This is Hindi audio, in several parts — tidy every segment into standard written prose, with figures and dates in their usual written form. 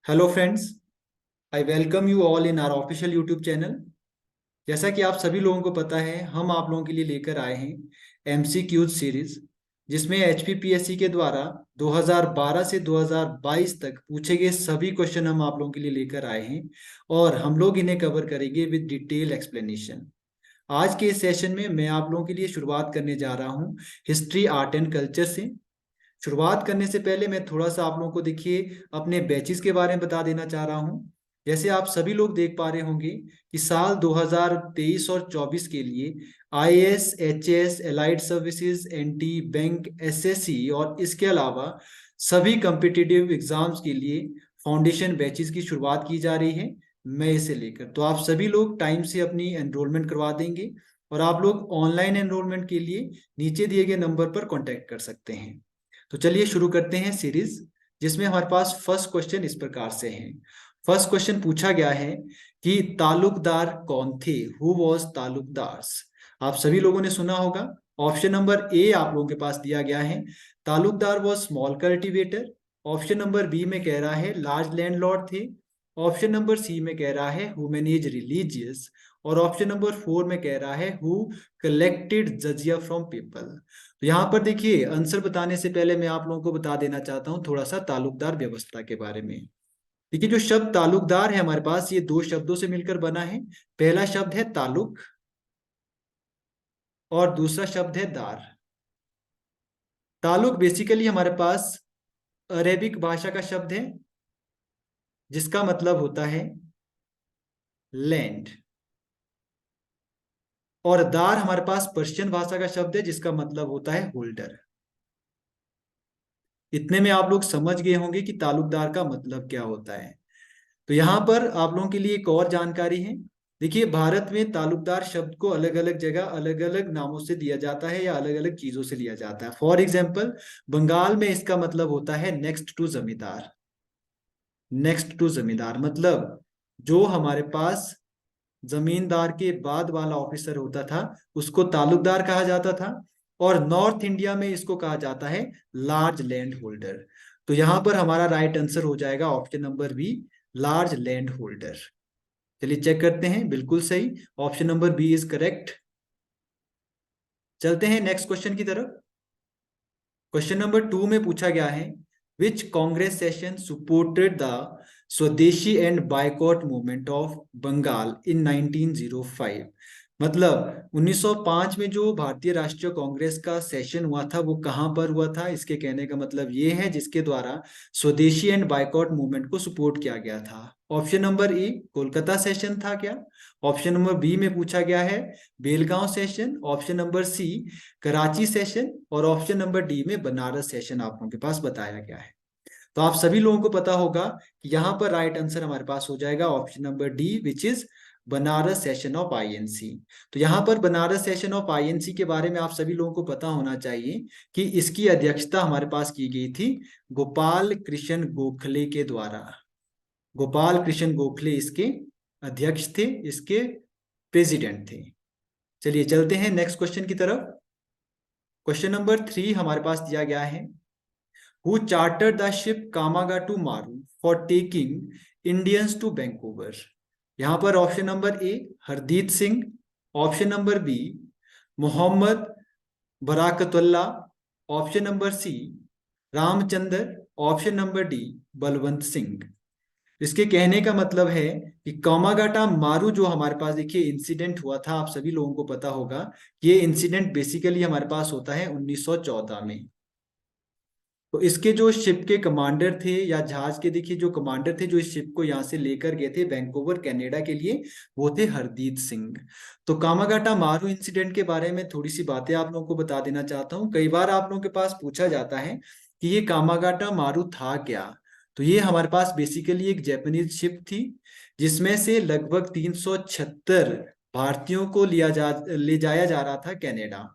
Hello friends, I welcome you all in our official YouTube channel. जैसा कि आप सभी लोगों को पता है, हम आप लोगों के लिए लेकर आए हैं एमसीक्यूज सीरीज, जिसमें एचपीपीएससी के द्वारा 2012 से 2022 तक पूछे गए सभी क्वेश्चन हम आप लोगों के लिए लेकर आए हैं और हम लोग इन्हें कवर करेंगे विद डिटेल एक्सप्लेनेशन। आज के इस सेशन में मैं आप लोगों के लिए शुरुआत करने जा रहा हूँ हिस्ट्री, आर्ट एंड कल्चर से। शुरुआत करने से पहले मैं थोड़ा सा आप लोगों को देखिए अपने बैचेस के बारे में बता देना चाह रहा हूँ। जैसे आप सभी लोग देख पा रहे होंगे कि साल 2023 और 24 के लिए IAS, HAS, allied services, NT, bank, SSC और इसके अलावा सभी कम्पिटिटिव एग्जाम्स के लिए फाउंडेशन बैचेस की शुरुआत की जा रही है मई से लेकर। तो आप सभी लोग टाइम से अपनी एनरोलमेंट करवा देंगे और आप लोग ऑनलाइन एनरोलमेंट के लिए नीचे दिए गए नंबर पर कॉन्टेक्ट कर सकते हैं। तो चलिए शुरू करते हैं सीरीज, जिसमें हमारे पास फर्स्ट क्वेश्चन इस प्रकार से है। फर्स्ट क्वेश्चन पूछा गया है कि तालुकदार कौन थे, हु वॉज तालुकदार्स। आप सभी लोगों ने सुना होगा। ऑप्शन नंबर ए आप लोगों के पास दिया गया है, taluqdar was small cultivator. Option number B में कह रहा है लार्ज लैंडलॉर्ड थे। ऑप्शन नंबर सी में कह रहा है हु मैनेज रिलीजियस। और ऑप्शन नंबर 4 में कह रहा है who collected jizya from people. तो यहाँ पर देखिए, आंसर बताने से पहले मैं आप लोगों को बता देना चाहता हूँ थोड़ा सा तालुकदार व्यवस्था के बारे में। देखिए, जो शब्द तालुकदार है हमारे पास, ये दो शब्दों से मिलकर बना है। पहला शब्द है तालुक और दूसरा शब्द है दार। तालुक बेसिकली हमारे पास अरेबिक भाषा का शब्द है, जिसका मतलब होता है लैंड। और दार हमारे पास पर्शियन भाषा का शब्द है, जिसका मतलब होता है होल्डर। इतने में आप लोग समझ गए होंगे कि तालुकदार का मतलब क्या होता है। तो यहाँ पर आप लोगों के लिए एक और जानकारी है। देखिए, भारत में तालुकदार शब्द को अलग अलग जगह अलग अलग नामों से दिया जाता है या अलग अलग चीजों से लिया जाता है। फॉर एग्जाम्पल, बंगाल में इसका मतलब होता है नेक्स्ट टू जमींदार। नेक्स्ट टू जमींदार मतलब जो हमारे पास जमींदार के बाद वाला ऑफिसर होता था, उसको तालुकदार कहा जाता था। और नॉर्थ इंडिया में इसको कहा जाता है लार्ज लैंड होल्डर। तो यहां पर हमारा राइट आंसर हो जाएगा option number B, large land holder. चलिए चेक करते हैं, बिल्कुल सही, option number B is correct. चलते हैं नेक्स्ट क्वेश्चन की तरफ। क्वेश्चन नंबर 2 में पूछा गया है which Congress session supported the swadeshi and boycott movement of Bengal in 1905। मतलब 1905 में जो भारतीय राष्ट्रीय कांग्रेस का सेशन हुआ था वो कहां पर हुआ था। इसके कहने का मतलब ये है जिसके द्वारा स्वदेशी एंड बायकॉट मूवमेंट को सपोर्ट किया गया था। Option number A Kolkata session था क्या। ऑप्शन नंबर बी में पूछा गया है Belgaum session. Option number C Karachi session. और ऑप्शन नंबर डी में बनारस सेशन आप लोगों के पास बताया गया है। तो आप सभी लोगों को पता होगा कि यहाँ पर राइट आंसर हमारे पास हो जाएगा option number D, which is Banaras session of INC. तो यहाँ पर बनारस सेशन ऑफ आईएनसी के बारे में आप सभी लोगों को पता होना चाहिए कि इसकी अध्यक्षता हमारे पास की गई थी गोपाल कृष्ण गोखले के द्वारा। गोपाल कृष्ण गोखले इसके अध्यक्ष थे, इसके प्रेसिडेंट थे। चलिए चलते हैं नेक्स्ट क्वेश्चन की तरफ। क्वेश्चन नंबर 3 हमारे पास दिया गया है who chartered the ship Komagata Maru for taking Indians to Vancouver. यहां पर option number A Hardeep Singh. Option number B Mohammad Barakatullah. Option number C Ramchandra. Option number D Balwant Singh. इसके कहने का मतलब है कि कामागाटा मारू जो हमारे पास देखिए इंसिडेंट हुआ था, आप सभी लोगों को पता होगा। ये इंसिडेंट बेसिकली हमारे पास होता है 1914 में। तो इसके जो शिप के कमांडर थे या जहाज के देखिए जो कमांडर थे जो इस शिप को यहाँ से लेकर गए थे वैंकूवर कनाडा के लिए, वो थे हरदीप सिंह। तो कामागाटा मारू इंसिडेंट के बारे में थोड़ी सी बातें आप लोगों को बता देना चाहता हूँ। कई बार आप लोगों के पास पूछा जाता है कि ये कामागाटा मारू था क्या। तो ये हमारे पास बेसिकली एक जापानीज शिप थी, जिसमें से लगभग 376 भारतीयों को ले जाया जा रहा था कनाडा।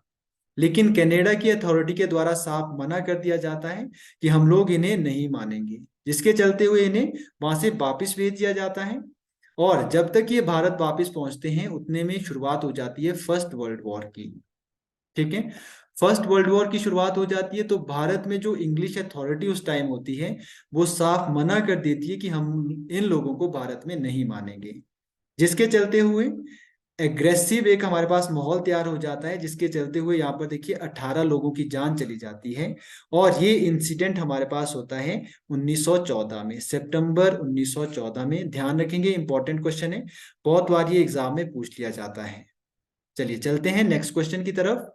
लेकिन कनाडा की अथॉरिटी के द्वारा साफ मना कर दिया जाता है कि हम लोग इन्हें नहीं मानेंगे, जिसके चलते हुए इन्हें वहां से वापस भेज दिया जाता है। और जब तक ये भारत वापस पहुंचते हैं उतने में शुरुआत हो जाती है फर्स्ट वर्ल्ड वॉर की। ठीक है। फर्स्ट वर्ल्ड वॉर की शुरुआत हो जाती है, तो भारत में जो इंग्लिश अथॉरिटी उस टाइम होती है वो साफ मना कर देती है कि हम इन लोगों को भारत में नहीं मानेंगे, जिसके चलते हुए एग्रेसिव एक हमारे पास माहौल तैयार हो जाता है, जिसके चलते हुए यहाँ पर देखिए 18 लोगों की जान चली जाती है। और ये इंसिडेंट हमारे पास होता है 1914 में, सितंबर 1914 में। ध्यान रखेंगे, इंपॉर्टेंट क्वेश्चन है, बहुत बार ये एग्जाम में पूछ लिया जाता है। चलिए चलते हैं नेक्स्ट क्वेश्चन की तरफ।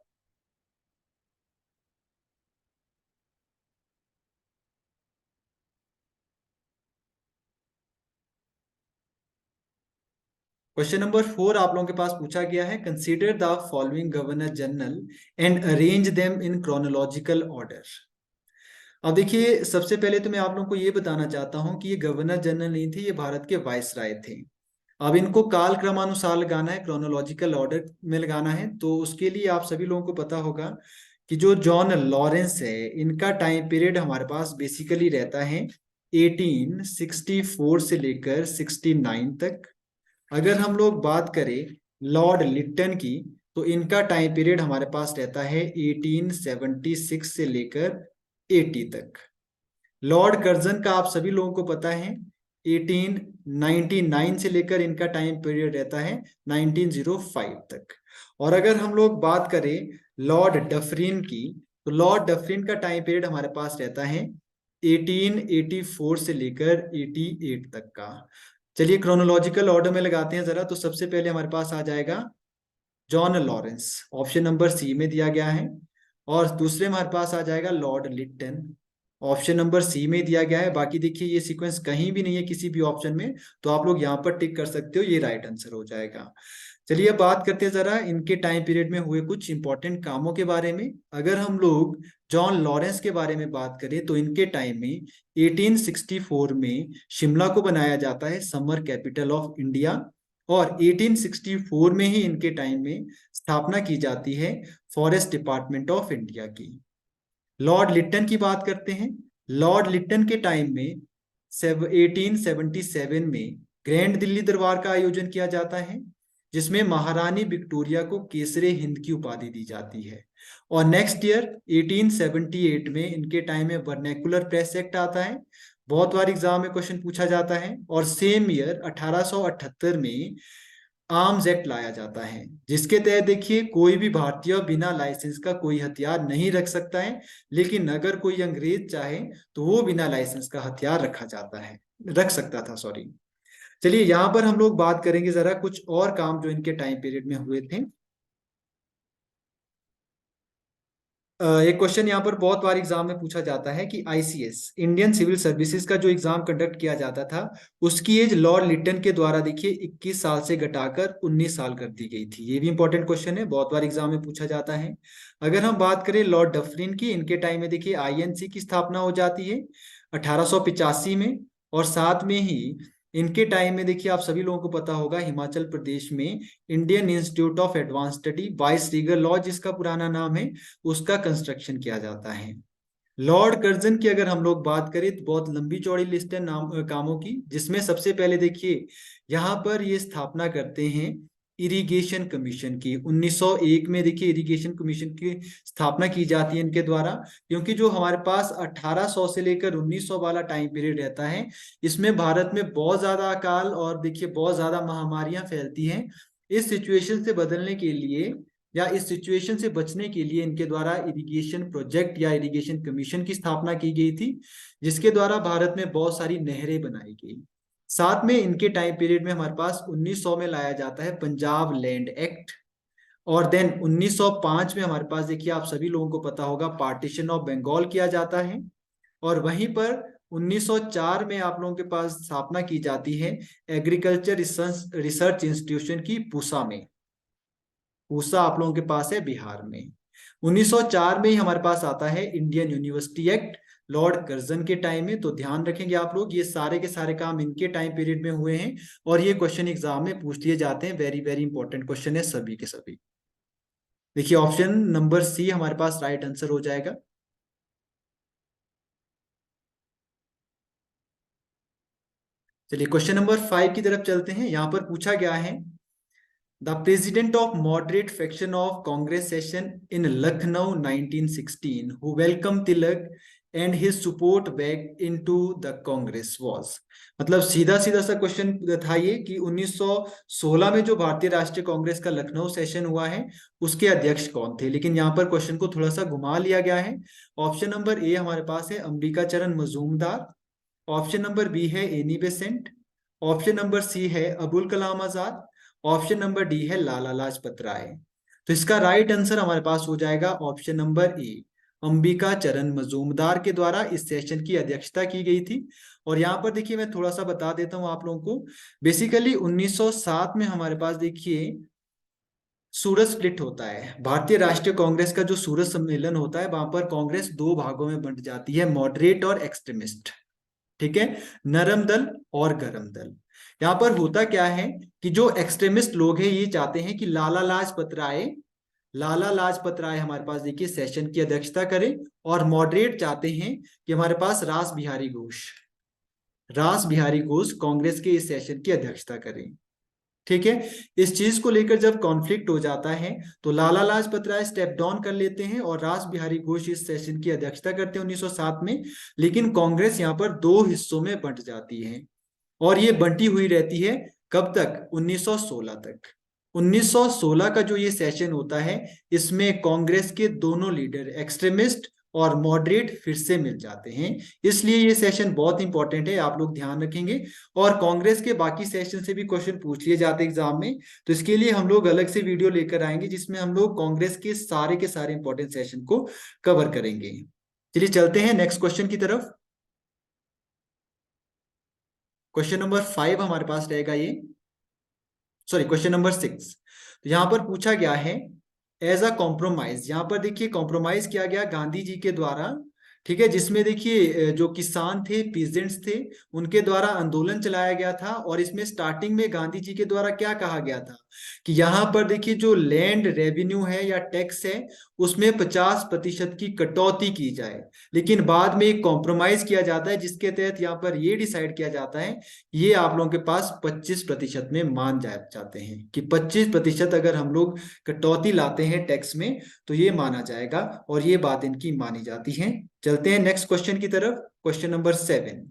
क्वेश्चन नंबर 4 आप लोगों के पास पूछा गया है, consider the following governor general and arrange them in chronological order. अब देखिए, सबसे पहले तो मैं आप लोगों को ये बताना चाहता हूं कि ये गवर्नर जनरल नहीं थे, ये भारत के वाइसराय थे। अब इनको काल क्रमानुसार लगाना है, क्रोनोलॉजिकल ऑर्डर में लगाना है, तो उसके लिए आप सभी लोगों को पता होगा कि जो जॉन लॉरेंस है, इनका टाइम पीरियड हमारे पास बेसिकली रहता है 1864 से लेकर 69 तक। अगर हम लोग बात करें लॉर्ड लिट्टन की, तो इनका टाइम पीरियड हमारे पास रहता है 1876 से लेकर 80 तक। लॉर्ड कर्जन का आप सभी लोगों को पता है 1899 से लेकर इनका टाइम पीरियड रहता है 1905 तक। और अगर हम लोग बात करें लॉर्ड डफरिन की, तो लॉर्ड डफरिन का टाइम पीरियड हमारे पास रहता है 1884 से लेकर 88 तक का। चलिए क्रोनोलॉजिकल ऑर्डर में लगाते हैं जरा, तो सबसे पहले हमारे पास आ जाएगा John Lawrence, option number C में दिया गया है। और दूसरे में हमारे पास आ जाएगा Lord Lytton, option number C में दिया गया है। बाकी देखिए ये सीक्वेंस कहीं भी नहीं है किसी भी ऑप्शन में, तो आप लोग यहाँ पर टिक कर सकते हो, ये राइट आंसर हो जाएगा। चलिए अब बात करते हैं जरा इनके टाइम पीरियड में हुए कुछ इंपॉर्टेंट कामों के बारे में। अगर हम लोग जॉन लॉरेंस के बारे में बात करें, तो इनके टाइम में 1864 में शिमला को बनाया जाता है समर कैपिटल ऑफ इंडिया। और 1864 में ही इनके टाइम में स्थापना की जाती है फॉरेस्ट डिपार्टमेंट ऑफ इंडिया की। लॉर्ड लिट्टन की बात करते हैं। लॉर्ड लिट्टन के टाइम में 1877 में ग्रैंड दिल्ली दरबार का आयोजन किया जाता है, जिसमें महारानी विक्टोरिया को केसरे हिंद की उपाधि दी जाती है। और नेक्स्ट ईयर 1878 में इनके टाइम में वर्नैकुलर प्रेस एक्ट आता है, बहुत बार एग्जाम में क्वेश्चन पूछा जाता है। और सेम ईयर 1878 में आर्म्स एक्ट लाया जाता है, जिसके तहत देखिए कोई भी भारतीय बिना लाइसेंस का कोई हथियार नहीं रख सकता है, लेकिन अगर कोई अंग्रेज चाहे तो वो बिना लाइसेंस का हथियार रख सकता था, सॉरी। चलिए यहाँ पर हम लोग बात करेंगे जरा कुछ और काम जो इनके टाइम पीरियड में हुए थे। एक क्वेश्चन यहाँ पर बहुत बार एग्जाम में पूछा जाता है कि आईसीएस इंडियन सिविल सर्विसेज का जो एग्जाम कंडक्ट किया जाता था, उसकी एज लॉर्ड लिट्टन के द्वारा देखिए 21 साल से घटाकर 19 साल कर दी गई थी। ये भी इंपॉर्टेंट क्वेश्चन है, बहुत बार एग्जाम में पूछा जाता है। अगर हम बात करें लॉर्ड डफरिन की, इनके टाइम में देखिए आईएनसी की स्थापना हो जाती है 1885 में। और साथ में ही इनके टाइम में देखिए आप सभी लोगों को पता होगा हिमाचल प्रदेश में Indian institute of advance study vice Regal law, जिसका पुराना नाम है, उसका कंस्ट्रक्शन किया जाता है। लॉर्ड कर्जन की अगर हम लोग बात करें तो बहुत लंबी चौड़ी लिस्ट है नाम कामों की, जिसमें सबसे पहले देखिए यहाँ पर ये स्थापना करते हैं इरिगेशन कमीशन की। 1901 में देखिए इरिगेशन कमीशन की स्थापना की जाती है इनके द्वारा, क्योंकि जो हमारे पास 1800 से लेकर 1900 वाला टाइम पीरियड रहता है, इसमें भारत में बहुत ज्यादा अकाल और देखिए बहुत ज्यादा महामारियां फैलती हैं। इस सिचुएशन से बदलने के लिए या इस सिचुएशन से बचने के लिए इनके द्वारा इरिगेशन प्रोजेक्ट या इरिगेशन कमीशन की स्थापना की गई थी, जिसके द्वारा भारत में बहुत सारी नहरें बनाई गई। साथ में इनके टाइम पीरियड में हमारे पास 1900 में लाया जाता है पंजाब लैंड एक्ट। और देन 1905 में हमारे पास देखिए आप सभी लोगों को पता होगा पार्टीशन ऑफ बंगाल किया जाता है। और वहीं पर 1904 में आप लोगों के पास स्थापना की जाती है एग्रीकल्चर रिसर्च इंस्टीट्यूशन की पूसा में। पूसा आप लोगों के पास है बिहार में। 1904 में ही हमारे पास आता है Indian university act Lord Curzon के टाइम में। तो ध्यान रखेंगे आप लोग, ये सारे के सारे काम इनके टाइम पीरियड में हुए हैं, और ये क्वेश्चन एग्जाम में पूछ लिए जाते हैं, वेरी वेरी इंपॉर्टेंट क्वेश्चन है सभी के सभी। देखिए ऑप्शन नंबर सी हमारे पास राइट आंसर हो जाएगा। चलिए क्वेश्चन नंबर 5 की तरफ चलते हैं। यहाँ पर पूछा गया है The president of moderate faction of Congress session in Lucknow 1916, who welcomed Tilak and his support back into the Congress was. मतलब सीधा सीधा सा क्वेश्चन था ये कि 1916 में जो भारतीय राष्ट्रीय कांग्रेस का लखनऊ सेशन हुआ है उसके अध्यक्ष कौन थे, लेकिन यहाँ पर क्वेश्चन को थोड़ा सा घुमा लिया गया है। ऑप्शन नंबर ए हमारे पास है Ambika Charan Majumdar, option number B है Annie Besant, option number C है Abul Kalam Azad, option number D है लाला लाजपत राय। तो इसका राइट आंसर हमारे पास हो जाएगा ऑप्शन नंबर ए, अंबिका चरण मजूमदार के द्वारा इस सेशन की अध्यक्षता की गई थी। और यहाँ पर देखिए मैं थोड़ा सा बता देता हूँ आप लोगों को। बेसिकली 1907 में हमारे पास देखिए सूरत स्प्लिट होता है। भारतीय राष्ट्रीय कांग्रेस का जो सूरत सम्मेलन होता है वहां पर कांग्रेस दो भागों में बंट जाती है, मॉडरेट और एक्सट्रीमिस्ट। ठीक है, नरम दल और गरम दल। यहाँ पर होता क्या है कि जो एक्सट्रीमिस्ट लोग हैं ये चाहते हैं कि लाला लाजपत राय हमारे पास देखिए सेशन की अध्यक्षता करें, और मॉडरेट चाहते हैं कि हमारे पास रास बिहारी घोष कांग्रेस के इस सेशन की अध्यक्षता करें। ठीक है, इस चीज को लेकर जब कॉन्फ्लिक्ट हो जाता है तो लाला लाजपत राय स्टेप डाउन कर लेते हैं और रास बिहारी घोष इस सेशन की अध्यक्षता करते हैं 1907 में। लेकिन कांग्रेस यहाँ पर दो हिस्सों में बंट जाती है और ये बंटी हुई रहती है कब तक, 1916 तक। 1916 का जो ये सेशन होता है इसमें कांग्रेस के दोनों लीडर एक्सट्रीमिस्ट और मॉडरेट फिर से मिल जाते हैं। इसलिए ये सेशन बहुत इंपॉर्टेंट है, आप लोग ध्यान रखेंगे। और कांग्रेस के बाकी सेशन से भी क्वेश्चन पूछ लिए जाते हैं एग्जाम में, तो इसके लिए हम लोग अलग से वीडियो लेकर आएंगे जिसमें हम लोग कांग्रेस के सारे इंपॉर्टेंट सेशन को कवर करेंगे। चलिए चलते हैं नेक्स्ट क्वेश्चन की तरफ। क्वेश्चन नंबर 5 हमारे पास रहेगा ये, सॉरी क्वेश्चन नंबर 6। तो यहाँ पर पूछा गया है एज अ कॉम्प्रोमाइज, यहाँ पर देखिए कॉम्प्रोमाइज किया गया गांधी जी के द्वारा। ठीक है, जिसमें देखिए जो किसान थे, पीजेंट्स थे, उनके द्वारा आंदोलन चलाया गया था। और इसमें स्टार्टिंग में गांधी जी के द्वारा क्या कहा गया था कि यहाँ पर देखिए जो लैंड रेवेन्यू है या टैक्स है उसमें 50% की कटौती की जाए। लेकिन बाद में एक कॉम्प्रोमाइज किया जाता है जिसके तहत यहाँ पर ये डिसाइड किया जाता है ये आप लोगों के पास 25% में मान जाते हैं कि 25% अगर हम लोग कटौती लाते हैं टैक्स में तो ये माना जाएगा, और ये बात इनकी मानी जाती है। चलते हैं नेक्स्ट क्वेश्चन की तरफ। Question number 7।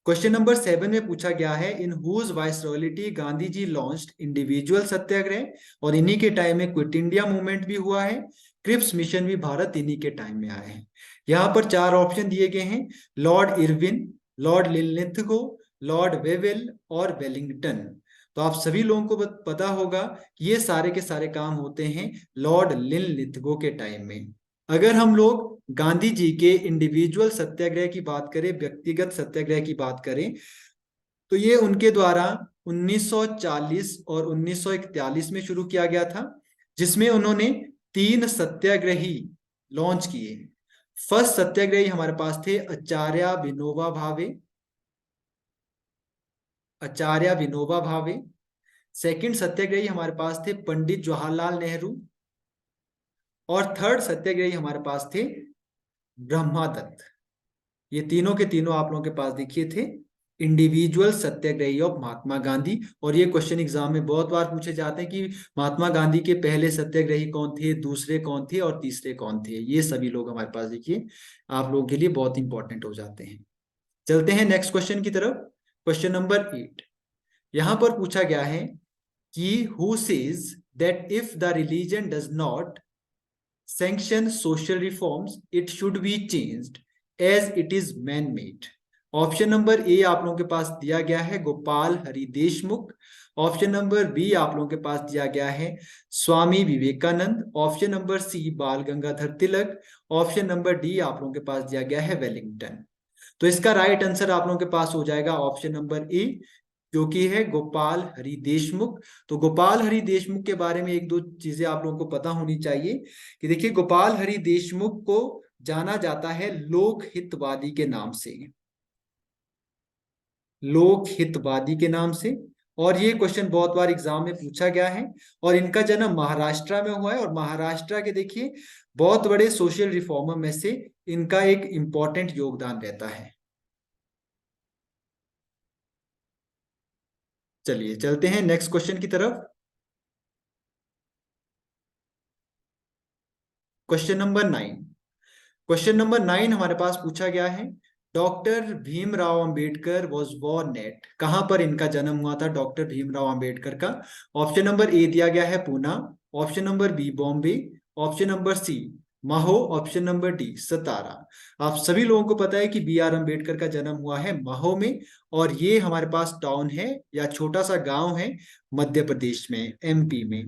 क्वेश्चन नंबर 7 में पूछा गया है in whose viceroyalty Gandhi ji launched individual satyagraha, और इन्हीं के टाइम में क्विट इंडिया मूवमेंट भी हुआ है, क्रिप्स मिशन भी भारत इन्हीं के टाइम में आए हैं। यहाँ पर 4 ऑप्शन दिए गए हैं, Lord Irwin, Lord Linlithgow, Lord Wavell और वेलिंगटन। तो आप सभी लोगों को पता होगा ये सारे के सारे काम होते हैं लॉर्ड लिनलिथगो के टाइम में। अगर हम लोग गांधी जी के इंडिविजुअल सत्याग्रह की बात करें, व्यक्तिगत सत्याग्रह की बात करें, तो ये उनके द्वारा 1940 और 1941 में शुरू किया गया था, जिसमें उन्होंने 3 सत्याग्रही लॉन्च किए। फर्स्ट सत्याग्रही हमारे पास थे आचार्य विनोबा भावे। सेकंड सत्याग्रही हमारे पास थे पंडित जवाहरलाल नेहरू, और थर्ड सत्याग्रही हमारे पास थे ब्रह्मादत्त। ये तीनों के तीनों आप लोगों के पास देखिए थे individual Satyagrahi of Mahatma Gandhi. और ये क्वेश्चन एग्जाम में बहुत बार पूछे जाते हैं कि महात्मा गांधी के पहले सत्याग्रही कौन थे, दूसरे कौन थे और तीसरे कौन थे। ये सभी लोग हमारे पास देखिए आप लोगों के लिए बहुत इंपॉर्टेंट हो जाते हैं। चलते हैं नेक्स्ट क्वेश्चन की तरफ। Question number 8। यहां पर पूछा गया है कि who says that if the religion does not sanction social reforms it should be changed as it is man made। Option number A आप लोगों के पास दिया गया है Gopal Hari Deshmukh, option number B आप लोगों के पास दिया गया है Swami Vivekananda, option number C Bal Gangadhar Tilak, option number D आप लोगों के पास दिया गया है वेलिंगटन। तो इसका राइट आंसर आप लोगों के पास हो जाएगा ऑप्शन नंबर ए, जो कि है गोपाल हरि देशमुख। तो गोपाल हरि देशमुख के बारे में एक दो चीजें आप लोगों को पता होनी चाहिए कि देखिए गोपाल हरि देशमुख को जाना जाता है लोकहितवादी के नाम से, लोकहितवादी के नाम से। और ये क्वेश्चन बहुत बार एग्जाम में पूछा गया है। और इनका जन्म महाराष्ट्र में हुआ है, और महाराष्ट्र के देखिए बहुत बड़े सोशल रिफॉर्मर में से इनका एक इंपॉर्टेंट योगदान रहता है। चलिए चलते हैं नेक्स्ट क्वेश्चन की तरफ। Question number 9। क्वेश्चन नंबर 9 हमारे पास पूछा गया है, doctor Bhimrao Ambedkar was born at, कहां पर इनका जन्म हुआ था डॉक्टर भीमराव अंबेडकर का? ऑप्शन नंबर ए दिया गया है Poona, option number B Bombay, option number C Mhow, option number D सतारा। आप सभी लोगों को पता है कि बी आर अम्बेडकर का जन्म हुआ है माहो में, और ये हमारे पास टाउन है या छोटा सा गांव है मध्य प्रदेश में, एमपी में।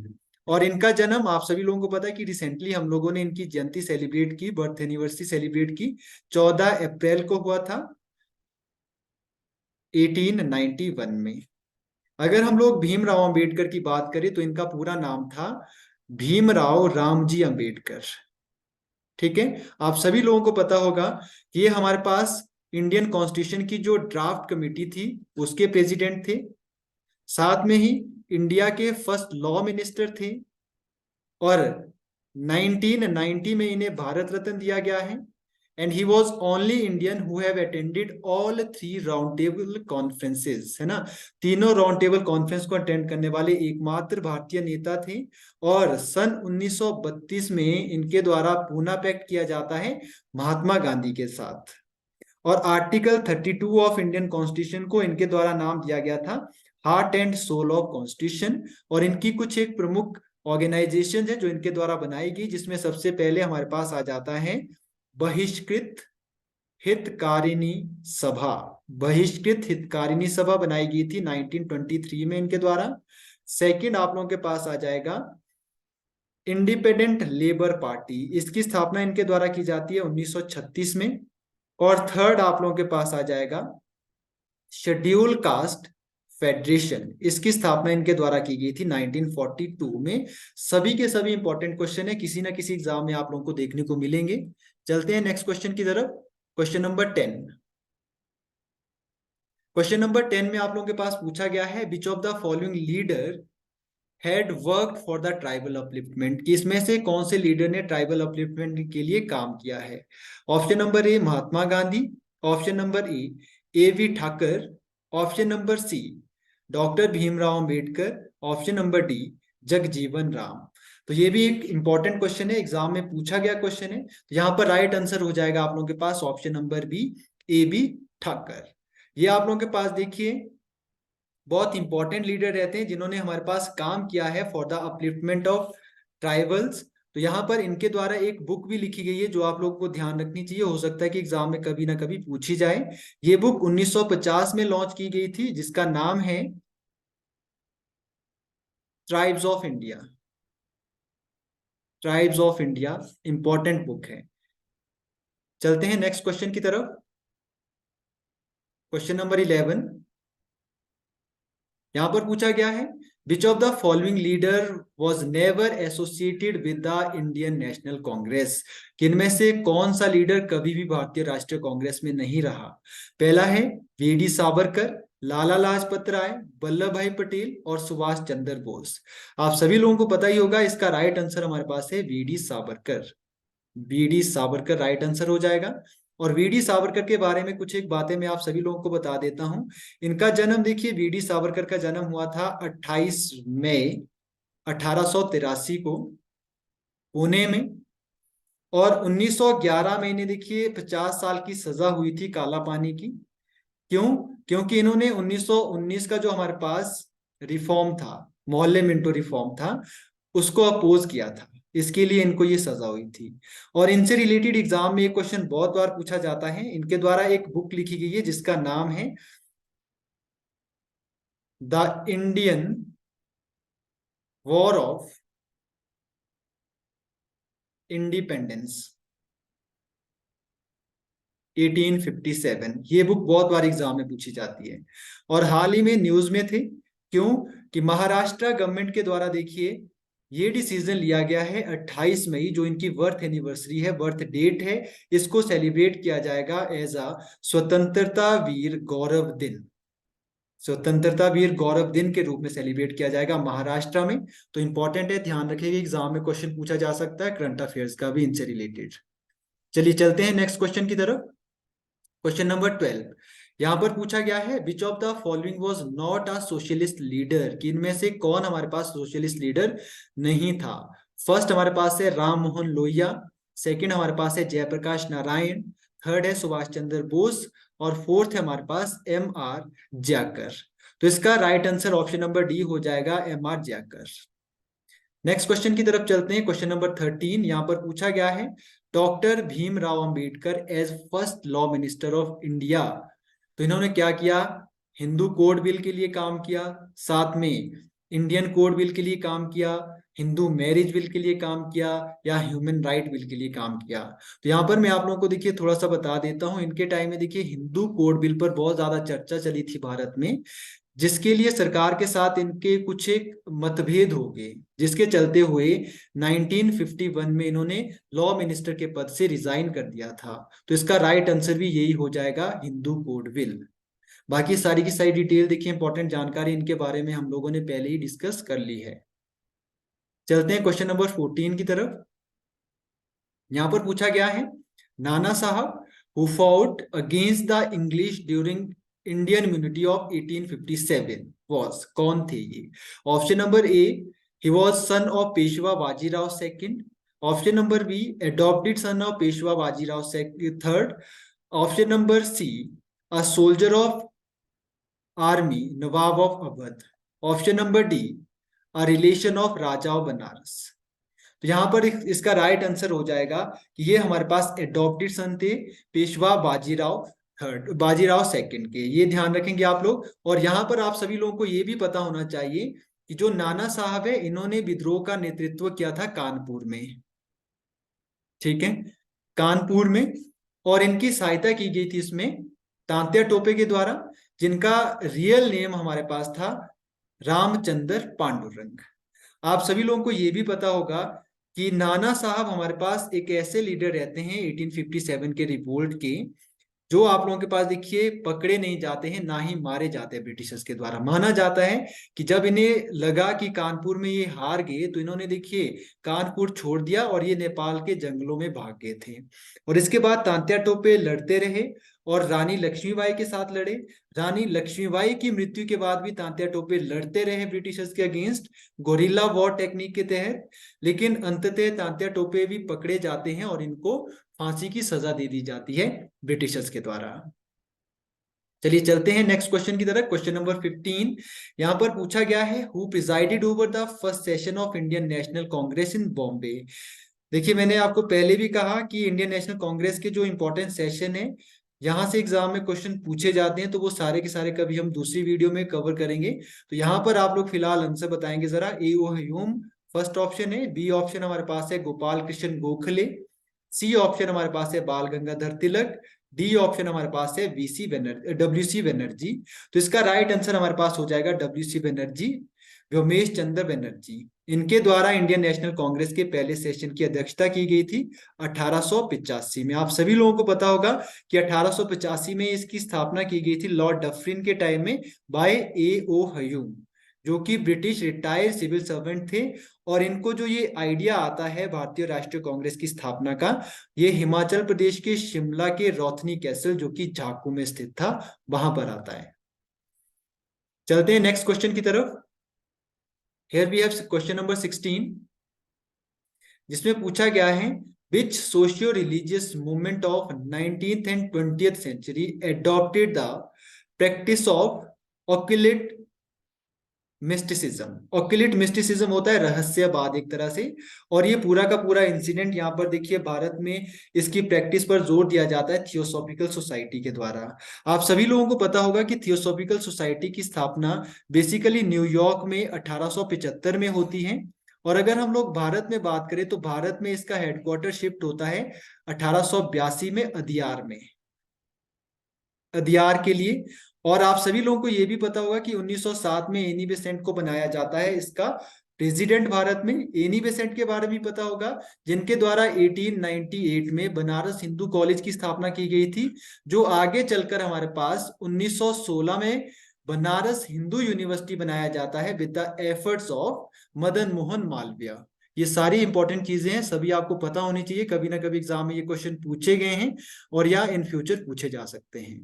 और इनका जन्म आप सभी लोगों को पता है कि रिसेंटली हम लोगों ने इनकी जयंती सेलिब्रेट की, बर्थ एनिवर्सरी सेलिब्रेट की, 14 अप्रैल को हुआ था 1891 में। अगर हम लोग भीमराव अंबेडकर की बात करें तो इनका पूरा नाम था भीमराव रामजी अंबेडकर। ठीक है, आप सभी लोगों को पता होगा कि ये हमारे पास इंडियन कॉन्स्टिट्यूशन की जो ड्राफ्ट कमेटी थी उसके प्रेसिडेंट थे, साथ में ही इंडिया के फर्स्ट लॉ मिनिस्टर थे, और 1990 में इन्हें भारत रत्न दिया गया है। And he was only Indian who have attended all 3 round table conferences, है ना, तीनों राउंड टेबल कॉन्फ्रेंस को अटेंड करने वाले एकमात्र भारतीय नेता थे। और सन 1932 में इनके द्वारा पूना पैक्ट किया जाता है महात्मा गांधी के साथ। और आर्टिकल 32 ऑफ इंडियन कॉन्स्टिट्यूशन को इनके द्वारा नाम दिया गया था heart and soul of constitution. और इनकी कुछ एक प्रमुख ऑर्गेनाइजेशन है जो इनके द्वारा बनाई गई, जिसमें सबसे पहले हमारे पास आ जाता है बहिष्कृत हितकारिणी सभा। बहिष्कृत हितकारिणी सभा बनाई गई थी 1923 में इनके द्वारा। सेकंड आप लोगों के पास आ जाएगा इंडिपेंडेंट लेबर पार्टी, इसकी स्थापना इनके द्वारा की जाती है 1936 में। और थर्ड आप लोगों के पास आ जाएगा शेड्यूल कास्ट फेडरेशन, इसकी स्थापना इनके द्वारा की गई थी 1942 में। सभी के सभी इंपॉर्टेंट क्वेश्चन है, किसी ना किसी एग्जाम में आप लोगों को देखने को मिलेंगे। चलते हैं नेक्स्ट क्वेश्चन की तरफ। Question number 10। क्वेश्चन नंबर 10 में आप लोगों के पास पूछा गया है, which of the following leader had worked for the tribal upliftment, कि इसमें से कौन से लीडर ने ट्राइबल अपलिफ्टमेंट के लिए काम किया है? Option number A Mahatma Gandhi, option number A V Thakkar, option number C doctor Bhimrao Ambedkar, option number D Jagjivan Ram. तो ये भी एक इंपॉर्टेंट क्वेश्चन है, एग्जाम में पूछा गया क्वेश्चन है। तो यहाँ पर राइट आंसर हो जाएगा आप लोगों के पास option number B A B Thakkar. ये आप लोगों के पास देखिए बहुत इंपॉर्टेंट लीडर रहते हैं जिन्होंने हमारे पास काम किया है for the upliftment of tribals. तो यहाँ पर इनके द्वारा एक बुक भी लिखी गई है जो आप लोगों को ध्यान रखनी चाहिए, हो सकता है कि एग्जाम में कभी ना कभी पूछी जाए। ये बुक 1950 में लॉन्च की गई थी, जिसका नाम है tribes of India. Tribes of India important book है। चलते हैं नेक्स्ट क्वेश्चन की तरफ। क्वेश्चन नंबर 11 यहां पर पूछा गया है, which of the following leader was never associated with the Indian National Congress, किनमें से कौन सा लीडर कभी भी भारतीय राष्ट्रीय कांग्रेस में नहीं रहा? पहला है वीडी सावरकर, लाला लाजपत राय, वल्लभ भाई पटेल और सुभाष चंद्र बोस। आप सभी लोगों को पता ही होगा, इसका राइट आंसर हमारे पास है V D Savarkar. V D Savarkar right answer हो जाएगा। और वीडी सावरकर के बारे में कुछ एक बातें मैं आप सभी लोगों को बता देता हूं। इनका जन्म देखिए, वीडी सावरकर का जन्म हुआ था 28 मई 1883 को पुणे में। और 1911 में इन्हें देखिए 50 साल की सजा हुई थी काला पानी की। क्यों? क्योंकि इन्होंने 1919 का जो हमारे पास रिफॉर्म था, मोहल्ले मिंटो रिफॉर्म था, उसको अपोज किया था, इसके लिए इनको ये सजा हुई थी। और इनसे रिलेटेड एग्जाम में एक क्वेश्चन बहुत बार पूछा जाता है। इनके द्वारा एक बुक लिखी गई है जिसका नाम है the Indian war of independence 1857। ये बुक बहुत बार एग्जाम में पूछी जाती है और हाल ही में न्यूज में थे। क्यों? कि महाराष्ट्र गवर्नमेंट के द्वारा देखिए ये डिसीजन लिया गया है 28 मई, जो इनकी बर्थ एनिवर्सरी है, बर्थ डेट है, इसको सेलिब्रेट किया जाएगा एज अ स्वतंत्रता वीर गौरव दिन। स्वतंत्रता वीर गौरव दिन के रूप में सेलिब्रेट किया जाएगा महाराष्ट्र में। तो इंपॉर्टेंट है, ध्यान रखिएगा, एग्जाम में क्वेश्चन पूछा जा सकता है करंट अफेयर्स का भी इनसे रिलेटेड। चलिए चलते हैं नेक्स्ट क्वेश्चन की तरफ। क्वेश्चन नंबर 12 यहां पर पूछा गया है, which of the following was not a socialist leader, कि इनमें से कौन हमारे पास सोशलिस्ट लीडर नहीं था? फर्स्ट हमारे पास है राम मोहन लोहिया, सेकंड हमारे पास है जयप्रकाश नारायण, थर्ड है सुभाष चंद्र बोस, और फोर्थ है हमारे पास एम आर जयकर। तो इसका right answer option number D हो जाएगा, M R Jayakar. Next question की तरफ चलते हैं। क्वेश्चन नंबर 13 यहाँ पर पूछा गया है, doctor Bhimrao Ambedkar as first law minister of India, तो इन्होंने क्या किया? हिंदू कोड बिल के लिए काम किया, साथ में इंडियन कोड बिल के लिए काम किया, हिंदू मैरिज बिल के लिए काम किया, या ह्यूमन राइट बिल के लिए काम किया। तो यहाँ पर मैं आप लोगों को देखिए थोड़ा सा बता देता हूँ। इनके टाइम में देखिए हिंदू कोड बिल पर बहुत ज्यादा चर्चा चली थी भारत में, जिसके लिए सरकार के साथ इनके कुछ एक मतभेद हो गए, जिसके चलते हुए 1951 में इन्होंने लॉ मिनिस्टर के पद से रिजाइन कर दिया था। तो इसका राइट आंसर भी यही हो जाएगा, हिंदू कोड बिल। बाकी सारी की सारी डिटेल देखिए, इंपॉर्टेंट जानकारी इनके बारे में हम लोगों ने पहले ही डिस्कस कर ली है। चलते हैं क्वेश्चन नंबर 14 की तरफ। यहां पर पूछा गया है, Nana Sahib who fought against the English during Indian unity of 1857 was, कौन थे ये? Option number A, he was son of Peshwa Bajirao second. Option number B, adopted son of Peshwa Bajirao third. Option number C, a soldier of army Nawab of Awadh. Option number D, a relation of Raja of Banaras. तो यहाँ पर इसका राइट आंसर हो जाएगा कि ये हमारे पास एडॉप्टेड सन थे पेशवा बाजीराव थर्ड, बाजीराव सेकंड के। ये ध्यान रखेंगे आप लोग। और यहाँ पर आप सभी लोगों को ये भी पता होना चाहिए कि जो नाना साहब है, इन्होंने विद्रोह का नेतृत्व किया था कानपुर में, ठीक है, कानपुर में। और इनकी सहायता की गई थी इसमें तांत्या टोपे के द्वारा, जिनका रियल नेम हमारे पास था रामचंद्र पांडुरंग। आप सभी लोगों को ये भी पता होगा कि नाना साहब हमारे पास एक ऐसे लीडर रहते हैं 1857 के रिवोल्ट के, जो आप लोगों के पास देखिए पकड़े नहीं जाते हैं, ना ही मारे जाते हैं ब्रिटिशर्स के द्वारा। माना जाता है कि जब इन्हें लगा कि कानपुर में ये हार गए, तो इन्होंने देखिए कानपुर छोड़ दिया और ये नेपाल के जंगलों में भाग गए थे। और इसके बाद तांत्या टोपे लड़ते रहे और रानी लक्ष्मीबाई के साथ लड़े। रानी लक्ष्मीबाई की मृत्यु के बाद भी तांत्या टोपे लड़ते रहे ब्रिटिशर्स के अगेंस्ट गोरिल्ला वॉर टेक्निक के तहत। लेकिन अंततः तांत्या टोपे भी पकड़े जाते हैं और इनको फांसी की सजा दे दी जाती है ब्रिटिशर्स के द्वारा। चलिए चलते हैं नेक्स्ट क्वेश्चन की तरफ। क्वेश्चन नंबर 15 यहां पर पूछा गया है, who presided over the first session of Indian National Congress in Bombay. देखिए मैंने आपको पहले भी कहा कि इंडियन नेशनल कांग्रेस के जो इंपॉर्टेंट सेशन है, यहां से एग्जाम में क्वेश्चन पूछे जाते हैं, तो वो सारे के सारे कभी हम दूसरी वीडियो में कवर करेंगे। तो यहाँ पर आप लोग फिलहाल आंसर बताएंगे जरा। ए ओ ह्यूम फर्स्ट ऑप्शन है, बी ऑप्शन हमारे पास है गोपाल कृष्ण गोखले, सी ऑप्शन हमारे पास है बाल गंगाधर तिलक, डी ऑप्शन हमारे पास है V C Banerjee, W C Banerjee. तो इसका राइट आंसर हमारे पास हो जाएगा डब्ल्यू सी बनर्जी, व्योमेश चंद्र बनर्जी। इनके द्वारा इंडियन नेशनल कांग्रेस के पहले सेशन की अध्यक्षता की गई थी 1885 में। आप सभी लोगों को पता होगा कि 1885 में इसकी स्थापना की गई थी लॉर्ड डफरिन के टाइम में बाय ए ओ ह्यूम, जो कि ब्रिटिश रिटायर्ड सिविल सर्वेंट थे। और इनको जो ये आइडिया आता है भारतीय राष्ट्रीय कांग्रेस की स्थापना का, ये हिमाचल प्रदेश के शिमला के रोथनी कैसल, जो कि झाकू में स्थित था, वहां पर आता है। चलते हैं नेक्स्ट क्वेश्चन की तरफ। Here we have question number 16, जिसमें पूछा गया है, which socio-religious movement of 19th and 20th century adopted the practice of occult mysticism. Occult mysticism होता है रहस्यवाद एक तरह से। और ये पूरा का पूरा इंसिडेंट यहाँ पर देखिए भारत में इसकी प्रैक्टिस पर जोर दिया जाता है थियोसॉफिकल सोसाइटी के द्वारा। आप सभी लोगों को पता होगा कि थियोसॉफिकल सोसाइटी की स्थापना बेसिकली न्यूयॉर्क में 1875 में होती है। और अगर हम लोग भारत में बात करें तो भारत में इसका हेडक्वार्टर शिफ्ट होता है 1882 में अदियार में, अदियार के लिए। और आप सभी लोगों को यह भी पता होगा कि 1907 में एनी बेसेंट को बनाया जाता है इसका प्रेसिडेंट भारत में। एनी बेसेंट के बारे में पता होगा, जिनके द्वारा 1898 में बनारस हिंदू कॉलेज की स्थापना की गई थी, जो आगे चलकर हमारे पास 1916 में बनारस हिंदू यूनिवर्सिटी बनाया जाता है with the efforts of Madan Mohan Malviya. ये सारी इंपॉर्टेंट चीजें हैं, सभी आपको पता होनी चाहिए। कभी ना कभी एग्जाम में ये क्वेश्चन पूछे गए हैं और या इन फ्यूचर पूछे जा सकते हैं।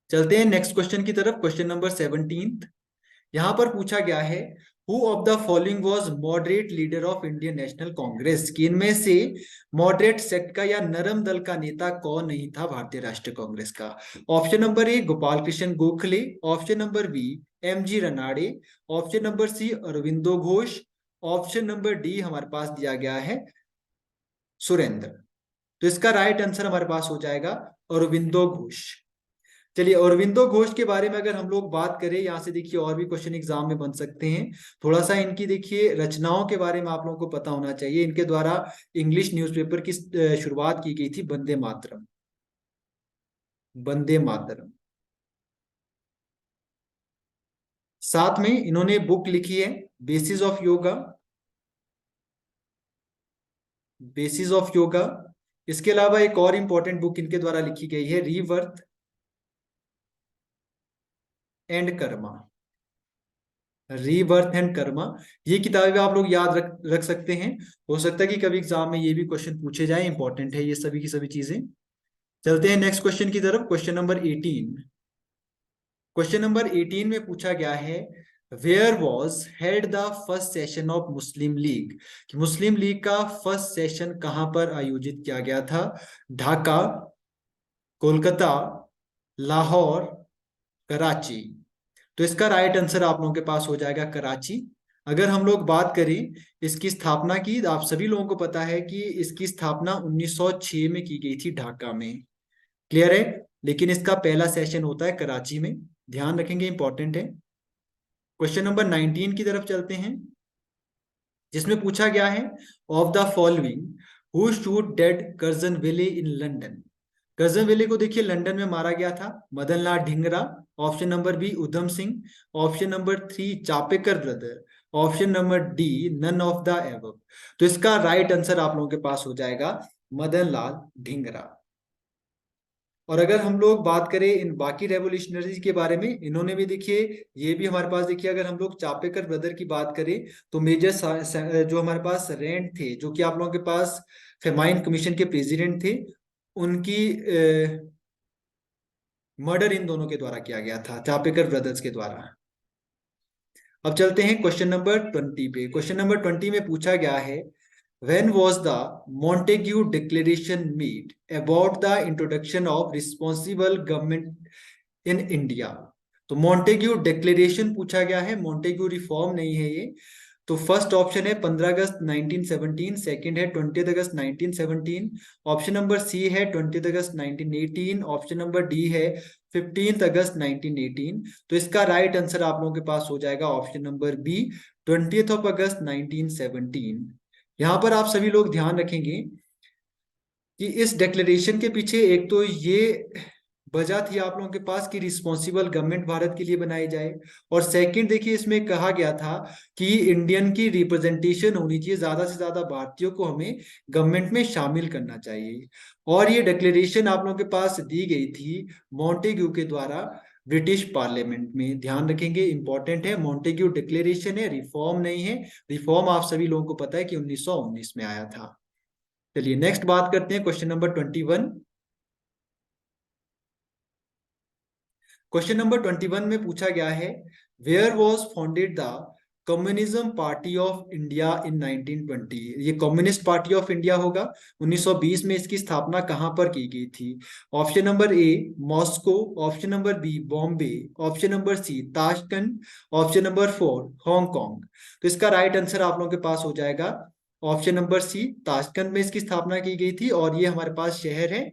चलते हैं नेक्स्ट क्वेश्चन की तरफ। क्वेश्चन नंबर 17 यहां पर पूछा गया है, who of the following was moderate leader of Indian National Congress, कि इनमें से मॉडरेट सेक्ट का या नरम दल का नेता कौन नहीं था भारतीय राष्ट्रीय कांग्रेस का? Option number A Gopal Krishna Gokhale, option number B M G Ranade, option number C Aurobindo Ghosh, option number D हमारे पास दिया गया है सुरेंद्र। तो इसका राइट आंसर हमारे पास हो जाएगा अरविंदो घोष। चलिए, अरविंदो घोष के बारे में अगर हम लोग बात करें, यहाँ से देखिए और भी क्वेश्चन एग्जाम में बन सकते हैं। थोड़ा सा इनकी देखिए रचनाओं के बारे में आप लोगों को पता होना चाहिए। इनके द्वारा इंग्लिश न्यूज़पेपर की शुरुआत की गई थी, वंदे मातरम। वंदे मातरम। साथ में इन्होंने बुक लिखी है basis of yoga, basis of yoga. इसके अलावा एक और इंपॉर्टेंट बुक इनके द्वारा लिखी गई है rebirth and karma. Rebirth and karma, ये किताबें आप लोग याद रख सकते हैं। हो सकता है कि कभी एग्जाम में ये भी क्वेश्चन पूछे जाए, इंपॉर्टेंट है ये सभी की सभी चीजें। चलते हैं नेक्स्ट क्वेश्चन की तरफ। Question number 18। क्वेश्चन नंबर 18 में पूछा गया है where was held the first session of Muslim League, कि मुस्लिम लीग का फर्स्ट सेशन कहां पर आयोजित किया गया था? ढाका, कोलकाता, लाहौर, कराची। तो इसका राइट आंसर आप लोगों के पास हो जाएगा कराची। अगर हम लोग बात करें इसकी स्थापना की, तो आप सभी लोगों को पता है कि इसकी स्थापना 1906 में की गई थी ढाका में। क्लियर है? लेकिन इसका पहला सेशन होता है कराची में, ध्यान रखेंगे, इंपॉर्टेंट है। क्वेश्चन नंबर 19 की तरफ चलते हैं, जिसमें पूछा गया है of the following who shoot dead Curzon Wyllie in London. Curzon Wyllie को देखिए लंदन में मारा गया था। Madan Lal Dhingra, option number B Udham Singh, option number 3 Chapekar brother, option number D none of the above. तो इसका राइट आंसर आप लोगों के पास हो जाएगा मदन लाल ढींगरा। और अगर हम लोग बात करें इन बाकी रेवोल्यूशनरीज के बारे में, इन्होंने भी देखिए, ये भी हमारे पास देखिए, अगर हम लोग चापेकर ब्रदर की बात करें तो मेजर जो हमारे पास रैंड थे, जो कि आप लोगों के पास फेमाइन कमीशन के प्रेसिडेंट थे, उनकी मर्डर इन दोनों के द्वारा किया गया था, चापेकर ब्रदर्स के द्वारा। अब चलते हैं क्वेश्चन नंबर 20 पे। क्वेश्चन नंबर 20 में पूछा गया है When was the Montague Declaration made about the introduction of responsible government in India? तो मॉन्टेग्यू डिक्लेरेशन पूछा गया है, मॉन्टेग्यू रिफॉर्म नहीं है ये। तो फर्स्ट ऑप्शन है 15 अगस्त 1917, सेकंड है 20 अगस्त 1917, ऑप्शन नंबर सी है 20 अगस्त 1918, ऑप्शन नंबर डी है 15 अगस्त 1918। तो इसका राइट आंसर आप लोगों के पास हो जाएगा option number B 20 of August 1917। यहाँ पर आप सभी लोग ध्यान रखेंगे कि इस डिक्लेरेशन के पीछे एक तो ये वजह थी आप लोगों के पास कि रिस्पॉन्सिबल गवर्नमेंट भारत के लिए बनाई जाए, और सेकंड देखिए इसमें कहा गया था कि इंडियन की रिप्रेजेंटेशन होनी चाहिए, ज्यादा से ज्यादा भारतीयों को हमें गवर्नमेंट में शामिल करना चाहिए। और ये डिक्लेरेशन आप लोगों के पास दी गई थी मॉन्टेग्यू के द्वारा ब्रिटिश पार्लियामेंट में। ध्यान रखेंगे, इंपॉर्टेंट है, मॉन्टेग्यू डिक्लेरेशन है, रिफॉर्म नहीं है। रिफॉर्म आप सभी लोगों को पता है कि 1919 में आया था। चलिए नेक्स्ट बात करते हैं क्वेश्चन नंबर 21। क्वेश्चन नंबर 21 में पूछा गया है where was founded the communism party of India in 1920। ये कम्युनिस्ट पार्टी ऑफ इंडिया होगा। 1920 में इसकी स्थापना कहां पर की गई थी? Option number A Moscow, option number B Bombay, option number C Tashkent, option number 4 Hong Kong. तो इसका राइट आंसर आप लोगों के पास हो जाएगा ऑप्शन नंबर सी, ताशकंद में इसकी स्थापना की गई थी, और ये हमारे पास शहर है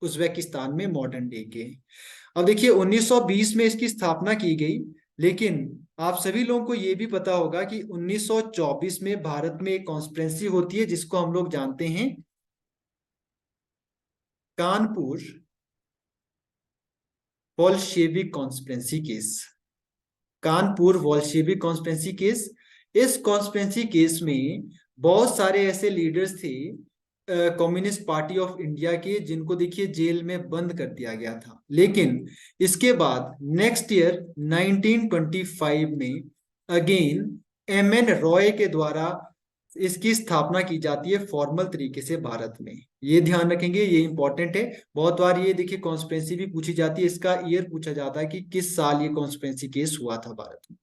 उज्बेकिस्तान में, मॉडर्न डे के। अब देखिए 1920 में इसकी स्थापना की गई, लेकिन आप सभी लोगों को यह भी पता होगा कि 1924 में भारत में एक कॉन्स्पिरेंसी होती है जिसको हम लोग जानते हैं Kanpur Bolshevik conspiracy case. Kanpur Bolshevik conspiracy case. इस कॉन्स्पिरेंसी केस में बहुत सारे ऐसे लीडर्स थे कम्युनिस्ट पार्टी ऑफ इंडिया के, जिनको देखिए जेल में बंद कर दिया गया था। लेकिन इसके बाद नेक्स्ट ईयर 1925 में अगेन एम एन रॉय के द्वारा इसकी स्थापना की जाती है फॉर्मल तरीके से भारत में। ये ध्यान रखेंगे, ये इंपॉर्टेंट है। बहुत बार ये देखिए कॉन्स्पिरेंसी भी पूछी जाती है, इसका ईयर पूछा जाता है कि किस साल ये कॉन्स्पिरेंसी केस हुआ था भारत में।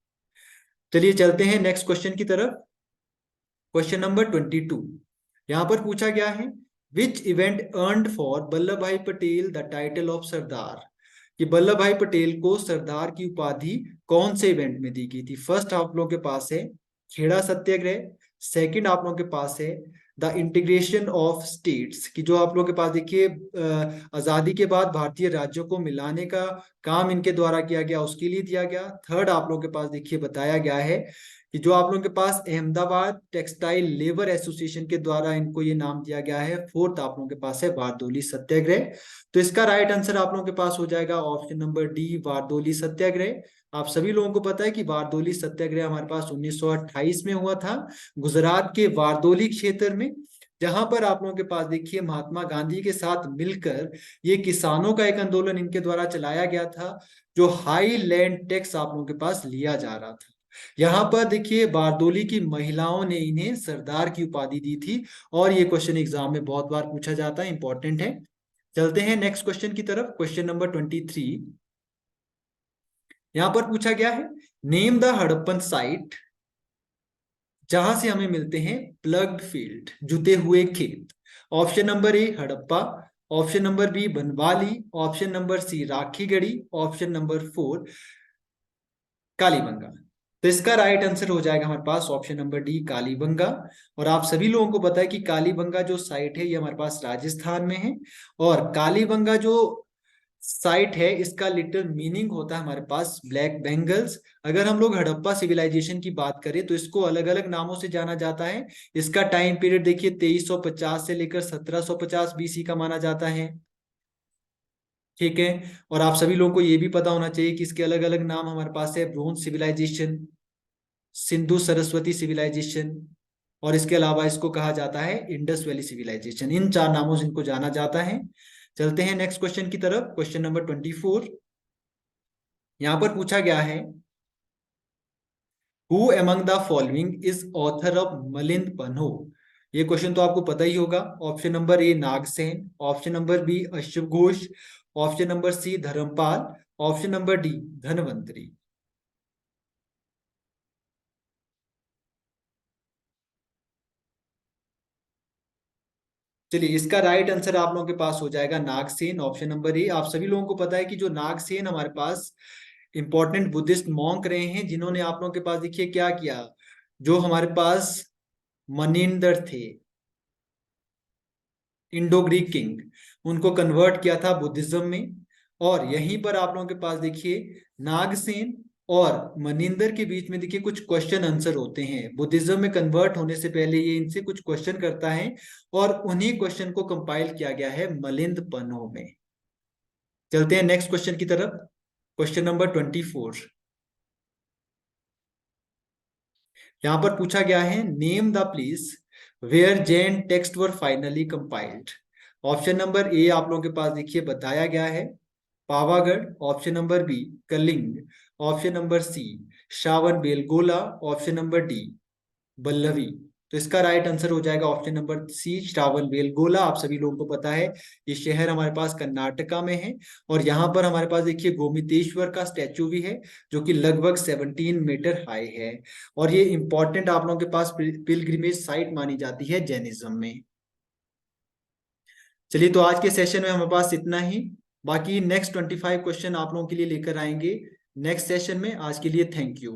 चलिए चलते हैं नेक्स्ट क्वेश्चन की तरफ। क्वेश्चन नंबर 22 यहां पर पूछा गया है, which event earned for Vallabh भाई पटेल द टाइटल ऑफ सरदार। कि वल्लभ भाई पटेल को सरदार की उपाधि कौन से इवेंट में दी गई थी। फर्स्ट आप लोगों के पास है खेड़ा सत्याग्रह, सेकंड आप लोगों के पास है द इंटीग्रेशन ऑफ स्टेट्स, कि जो आप लोगों के पास देखिए आजादी के बाद भारतीय राज्यों को मिलाने का काम इनके द्वारा किया गया, उसके लिए दिया गया। थर्ड आप लोगों के पास देखिए बताया गया है कि जो आप लोगों के पास अहमदाबाद टेक्सटाइल लेबर एसोसिएशन के द्वारा इनको ये नाम दिया गया है। फोर्थ आप लोगों के पास है बारदोली सत्याग्रह। तो इसका राइट आंसर आप लोगों के पास हो जाएगा option number D, Bardoli Satyagraha. आप सभी लोगों को पता है कि बारदोली सत्याग्रह हमारे पास 1928 में हुआ था, गुजरात के बारदोली क्षेत्र में, जहां पर आप लोगों के पास देखिए महात्मा गांधी के साथ मिलकर ये किसानों का एक आंदोलन इनके द्वारा चलाया गया था, जो हाई लैंड टैक्स आप लोगों के पास लिया जा रहा था। यहाँ पर देखिए बारदोली की महिलाओं ने इन्हें सरदार की उपाधि दी थी, और ये क्वेश्चन एग्जाम में बहुत बार पूछा जाता है, इंपॉर्टेंट है। चलते हैं नेक्स्ट क्वेश्चन की तरफ। क्वेश्चन नंबर 23 यहां पर पूछा गया है, नेम द हड़प्पन साइट जहां से हमें मिलते हैं प्लग्ड फील्ड, जुते हुए खेत। Option number A Harappa, option number B Banawali, option number C Rakhigarhi, option number 4 Kalibangan. तो इसका राइट आंसर हो जाएगा हमारे पास ऑप्शन नंबर डी कालीबंगा। और आप सभी लोगों को पता है कि कालीबंगा जो साइट है ये हमारे पास राजस्थान में है, और कालीबंगा जो साइट है इसका लिटिल मीनिंग होता है हमारे पास ब्लैक बेंगल्स। अगर हम लोग हड़प्पा सिविलाइजेशन की बात करें तो इसको अलग अलग नामों से जाना जाता है। इसका टाइम पीरियड देखिए 2350 से लेकर 1750 बीसी का माना जाता है। ठीक है, और आप सभी लोगों को ये भी पता होना चाहिए कि इसके अलग अलग नाम हमारे पास है, bronze civilisation, Sindhu Saraswati civilisation, और इसके अलावा इसको कहा जाता है इंडस वैली सिविलाइजेशन। इन चार नामों से इनको जाना जाता है। चलते हैं नेक्स्ट क्वेश्चन की तरफ। क्वेश्चन नंबर 24 यहां पर पूछा गया है, who among the following is author of Milind Panho. ये क्वेश्चन तो आपको पता ही होगा। Option number A Nagsen, option number B Ashva Ghosh, option number C Dharmapal, option number D Dhanvantari. चलिए इसका राइट आंसर आप लोगों के पास हो जाएगा नागसेन, ऑप्शन नंबर ए। आप सभी लोगों को पता है कि जो नागसेन हमारे पास इंपॉर्टेंट बुद्धिस्ट मॉन्क रहे हैं, जिन्होंने आप लोगों के पास देखिए क्या किया, जो हमारे पास मनिंदर थे, इंडो ग्रीक किंग, उनको कन्वर्ट किया था बुद्धिज्म में। और यहीं पर आप लोगों के पास देखिए नागसेन और मनिंदर के बीच में देखिए कुछ क्वेश्चन आंसर होते हैं। बुद्धिज्म में कन्वर्ट होने से पहले ये इनसे कुछ क्वेश्चन करता है, और उन्हीं क्वेश्चन को कंपाइल किया गया है मिलिंद पन्हो में। चलते हैं नेक्स्ट क्वेश्चन की तरफ। क्वेश्चन नंबर 24 यहां पर पूछा गया है, name the place where Jain text were finally compiled. Option number A आप लोगों के पास देखिए बताया गया है Pavagadh, option number B Kalinga, option number C Shravan Belgola, option number D Vallabhi. तो इसका राइट आंसर हो जाएगा option number C Shravan Belgola. आप सभी लोगों को पता है ये शहर हमारे पास कर्नाटका में है, और यहाँ पर हमारे पास देखिए गोमितेश्वर का स्टैचू भी है, जो कि लगभग 17 मीटर हाई है, और ये इंपॉर्टेंट आप लोगों के पास पिलग्रिमेज साइट मानी जाती है जैनिज्म में। चलिए तो आज के सेशन में हमारे पास इतना ही। बाकी नेक्स्ट 25 क्वेश्चन आप लोगों के लिए लेकर आएंगे नेक्स्ट सेशन में। आज के लिए थैंक यू।